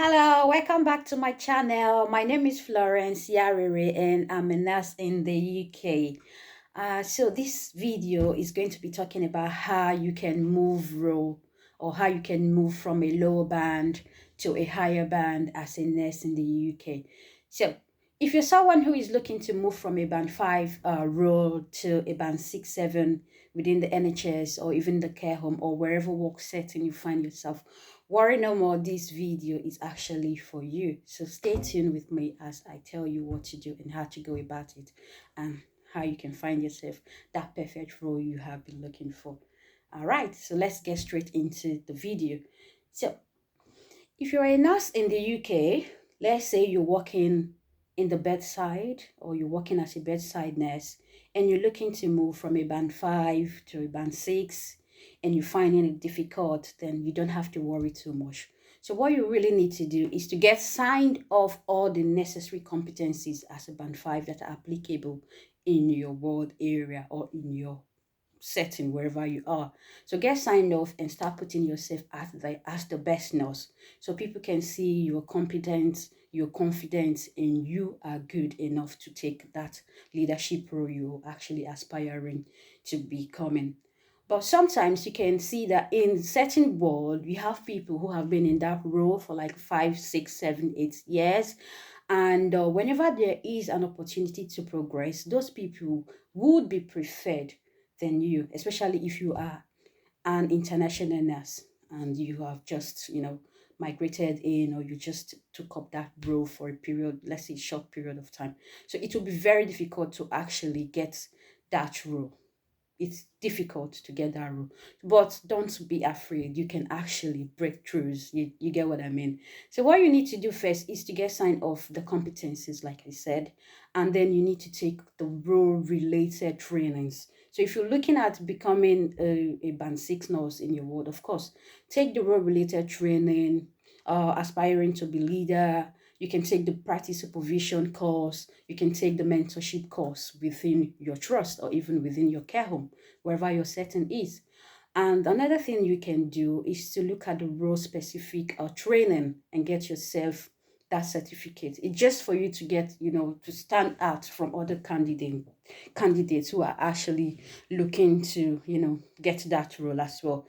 Hello, welcome back to my channel. My name is Florence Yarire and I'm a nurse in the UK. So this video is going to be talking about how you can move role or how you can move from a lower band to a higher band as a nurse in the UK. So if you're someone who is looking to move from a band 5 role to a band 6, 7 within the NHS or even the care home or wherever work setting you find yourself, worry no more, this video is actually for you. So stay tuned with me as I tell you what to do and how to go about it and how you can find yourself that perfect role you have been looking for. All right, so let's get straight into the video. So if you're a nurse in the UK, let's say you're working in the bedside or you're working as a bedside nurse and you're looking to move from a band 5 to a band 6 and you're finding it difficult, then you don't have to worry too much. So what you really need to do is to get signed off all the necessary competencies as a band 5 that are applicable in your ward area or in your setting wherever you are. So get signed off and start putting yourself as the best nurse so people can see you're competent, you're confident, and you are good enough to take that leadership role you're actually aspiring to becoming. But sometimes you can see that in certain world, we have people who have been in that role for like 5, 6, 7, 8 years. And whenever there is an opportunity to progress, those people would be preferred than you, especially if you are an international nurse and you have just, migrated in or you just took up that role for a period, let's say short period of time. So it will be very difficult to actually get that role. It's difficult to get that role, but don't be afraid. You can actually break throughs. You get what I mean? So what you need to do first is to get signed off the competencies, like I said, and then you need to take the role related trainings. So if you're looking at becoming a band 6 nurse in your ward, of course, take the role related training, aspiring to be leader. You can take the practice supervision course. You can take the mentorship course within your trust or even within your care home, wherever your setting is. And another thing you can do is to look at the role specific training and get yourself that certificate. It's just for you to get, to stand out from other candidates who are actually looking to, get that role as well.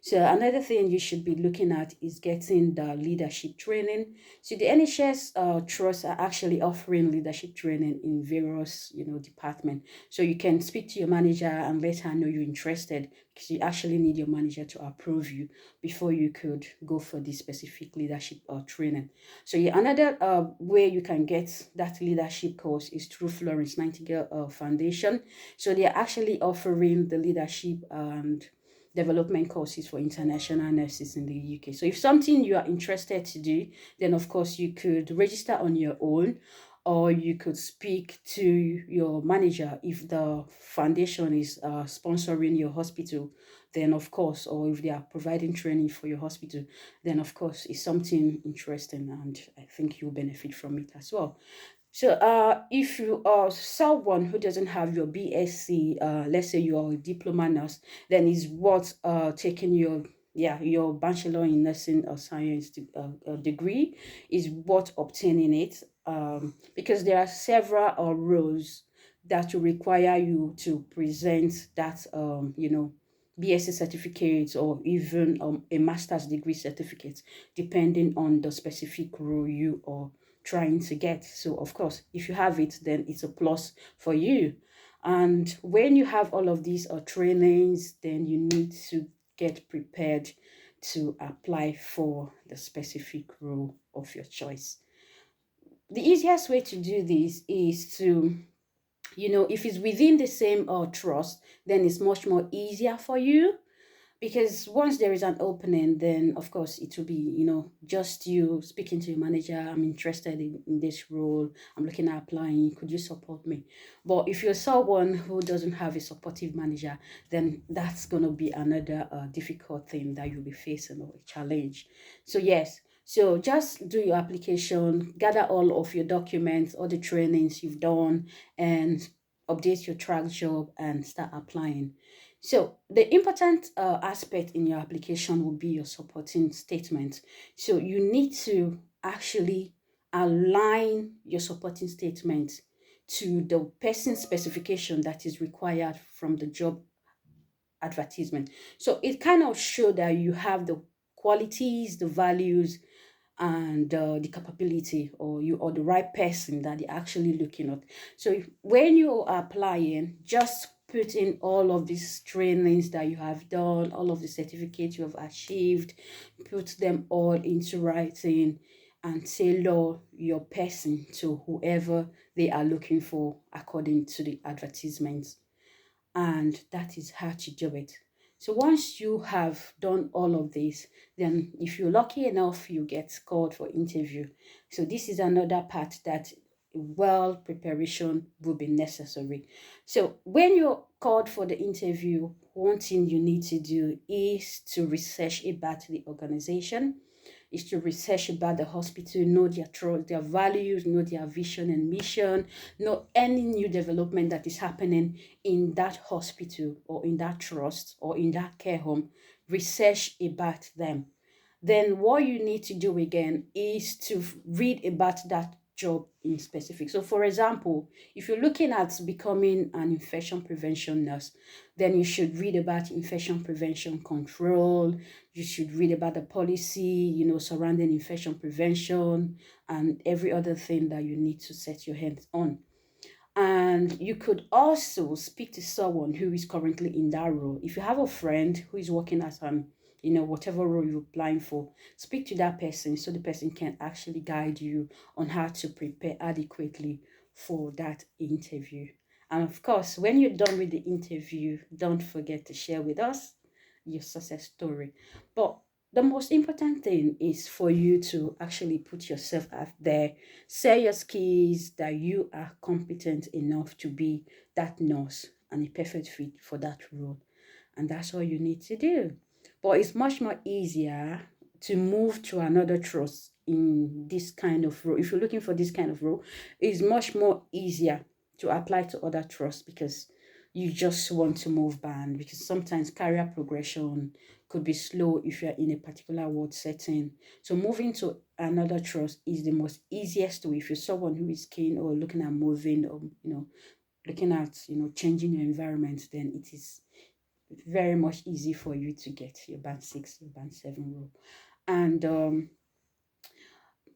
So another thing you should be looking at is getting the leadership training. So the NHS trusts are actually offering leadership training in various, departments. So you can speak to your manager and let her know you're interested because you actually need your manager to approve you before you could go for this specific leadership training. So yeah, another way you can get that leadership course is through Florence Nightingale Foundation. So they're actually offering the leadership and development courses for international nurses in the UK. So if something you are interested to do, then of course you could register on your own or you could speak to your manager if the foundation is sponsoring your hospital, then of course, or if they are providing training for your hospital, then of course it's something interesting and I think you'll benefit from it as well. So, if you are someone who doesn't have your BSc, let's say you are a diploma nurse, then it's worth taking your bachelor in nursing or science degree is worth obtaining it because there are several roles that will require you to present that BSc certificate or even a master's degree certificate, depending on the specific role you are trying to get. So, of course, if you have it, then it's a plus for you. And when you have all of these trainings, then you need to get prepared to apply for the specific role of your choice. The easiest way to do this is to, if it's within the same trust, then it's much more easier for you because once there is an opening, then of course it will be, just you speaking to your manager. I'm interested in this role. I'm looking at applying. Could you support me? But if you're someone who doesn't have a supportive manager, then that's going to be another difficult thing that you'll be facing or a challenge. So, yes. So just do your application, gather all of your documents, all the trainings you've done, and update your track job and start applying. So the important aspect in your application will be your supporting statement. So you need to actually align your supporting statement to the person specification that is required from the job advertisement. So it kind of show that you have the qualities, the values, and the capability, or you are the right person that they're actually looking at. So when you are applying, just put in all of these trainings that you have done, all of the certificates you have achieved, put them all into writing and tailor your person to whoever they are looking for according to the advertisements. And that is how to do it. So once you have done all of this, then if you're lucky enough, you get called for interview. So this is another part that well preparation will be necessary. So when you're called for the interview, one thing you need to do is to research about the organization, is to research about the hospital, know their trust, their values, know their vision and mission, know any new development that is happening in that hospital or in that trust or in that care home. Research about them. Then what you need to do again is to read about that job in specific. So for example, if you're looking at becoming an infection prevention nurse, then you should read about infection prevention control. You should read about the policy, surrounding infection prevention and every other thing that you need to set your hands on. And you could also speak to someone who is currently in that role. If you have a friend who is working as whatever role you're applying for, speak to that person so the person can actually guide you on how to prepare adequately for that interview. And of course, when you're done with the interview, don't forget to share with us your success story. But the most important thing is for you to actually put yourself out there, say your skills, that you are competent enough to be that nurse and a perfect fit for that role. And that's all you need to do. But it's much more easier to move to another trust in this kind of role. If you're looking for this kind of role, it's much more easier to apply to other trusts because you just want to move band, because sometimes career progression could be slow if you're in a particular ward setting. So moving to another trust is the most easiest way if you're someone who is keen or looking at moving, or looking at changing your environment. Then it is very much easy for you to get your band 6, your band 7 role. And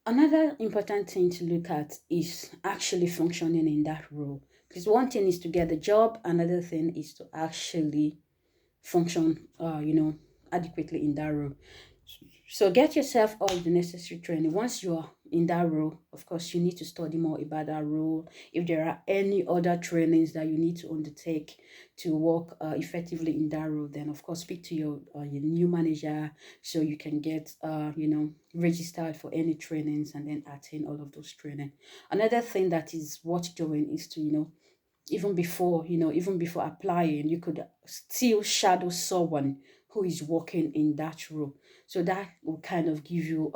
another important thing to look at is actually functioning in that role. Because one thing is to get the job, another thing is to actually function, adequately in that role. So get yourself all the necessary training. Once you are in that role, of course, you need to study more about that role. If there are any other trainings that you need to undertake to work effectively in that role, then of course speak to your new manager so you can get registered for any trainings and then attend all of those training. Another thing that is worth doing is to even before applying, you could still shadow someone who is working in that role. So that will kind of give you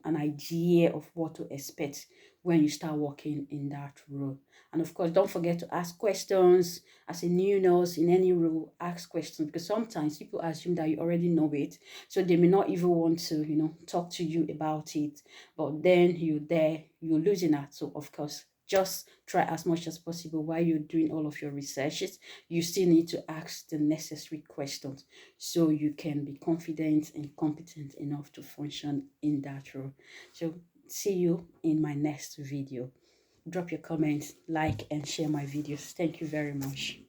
an idea of what to expect when you start working in that role. And of course, don't forget to ask questions. As a new nurse in any role, ask questions, because sometimes people assume that you already know it. So they may not even want to, talk to you about it. But then you're losing that. So of course, just try as much as possible while you're doing all of your researches. You still need to ask the necessary questions so you can be confident and competent enough to function in that role. So see you in my next video. Drop your comments, like and share my videos. Thank you very much.